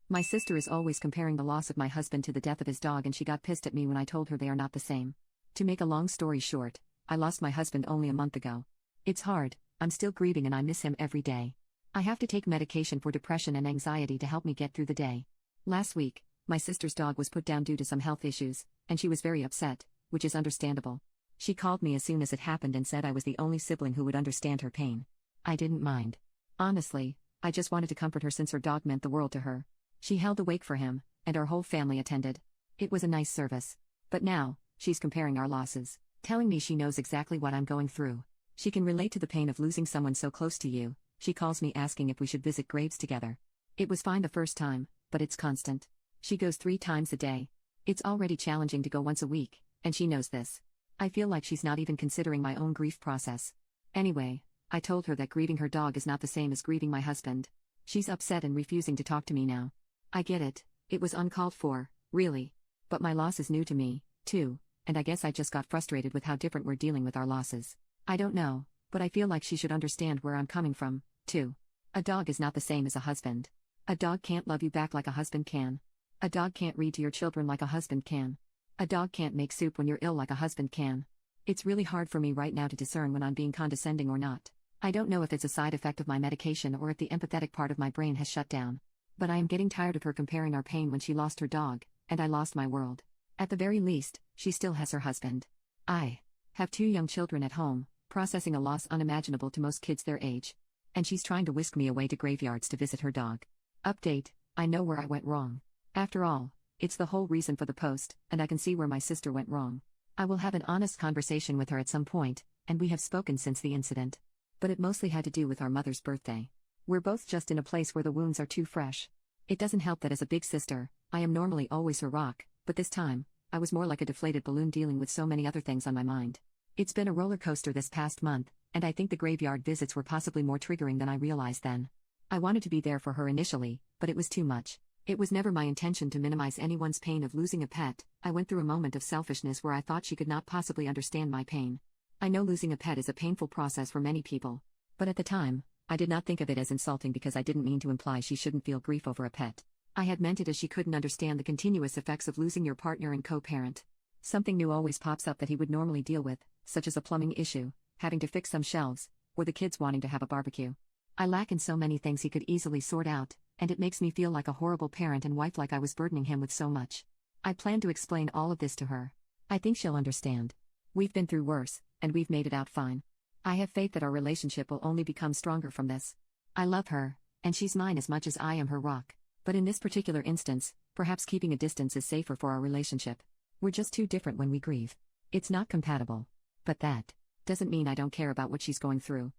My sister is always comparing the loss of my husband to the death of his dog, and she got pissed at me when I told her they are not the same. To make a long story short, I lost my husband only a month ago. It's hard, I'm still grieving and I miss him every day. I have to take medication for depression and anxiety to help me get through the day. Last week, my sister's dog was put down due to some health issues, and she was very upset, which is understandable. She called me as soon as it happened and said I was the only sibling who would understand her pain. I didn't mind. Honestly, I just wanted to comfort her since her dog meant the world to her. She held the wake for him, and our whole family attended. It was a nice service. But now, she's comparing our losses, telling me she knows exactly what I'm going through. She can relate to the pain of losing someone so close to you. She calls me asking if we should visit graves together. It was fine the first time, but it's constant. She goes 3 times a day. It's already challenging to go once a week, and she knows this. I feel like she's not even considering my own grief process. Anyway, I told her that grieving her dog is not the same as grieving my husband. She's upset and refusing to talk to me now. I get it, it was uncalled for, really. But my loss is new to me, too, and I guess I just got frustrated with how different we're dealing with our losses. I don't know, but I feel like she should understand where I'm coming from, too. A dog is not the same as a husband. A dog can't love you back like a husband can. A dog can't read to your children like a husband can. A dog can't make soup when you're ill like a husband can. It's really hard for me right now to discern when I'm being condescending or not. I don't know if it's a side effect of my medication or if the empathetic part of my brain has shut down. But I am getting tired of her comparing our pain when she lost her dog, and I lost my world. At the very least, she still has her husband. I have 2 young children at home, processing a loss unimaginable to most kids their age. And she's trying to whisk me away to graveyards to visit her dog. Update, I know where I went wrong. After all, it's the whole reason for the post, and I can see where my sister went wrong. I will have an honest conversation with her at some point, and we have spoken since the incident. But it mostly had to do with our mother's birthday. We're both just in a place where the wounds are too fresh. It doesn't help that as a big sister, I am normally always her rock, but this time, I was more like a deflated balloon dealing with so many other things on my mind. It's been a roller coaster this past month, and I think the graveyard visits were possibly more triggering than I realized then. I wanted to be there for her initially, but it was too much. It was never my intention to minimize anyone's pain of losing a pet. I went through a moment of selfishness where I thought she could not possibly understand my pain. I know losing a pet is a painful process for many people. But at the time, I did not think of it as insulting because I didn't mean to imply she shouldn't feel grief over a pet. I had meant it as she couldn't understand the continuous effects of losing your partner and co-parent. Something new always pops up that he would normally deal with, such as a plumbing issue, having to fix some shelves, or the kids wanting to have a barbecue. I lack in so many things he could easily sort out, and it makes me feel like a horrible parent and wife, like I was burdening him with so much. I plan to explain all of this to her. I think she'll understand. We've been through worse, and we've made it out fine. I have faith that our relationship will only become stronger from this. I love her, and she's mine as much as I am her rock. But in this particular instance, perhaps keeping a distance is safer for our relationship. We're just too different when we grieve. It's not compatible. But that doesn't mean I don't care about what she's going through.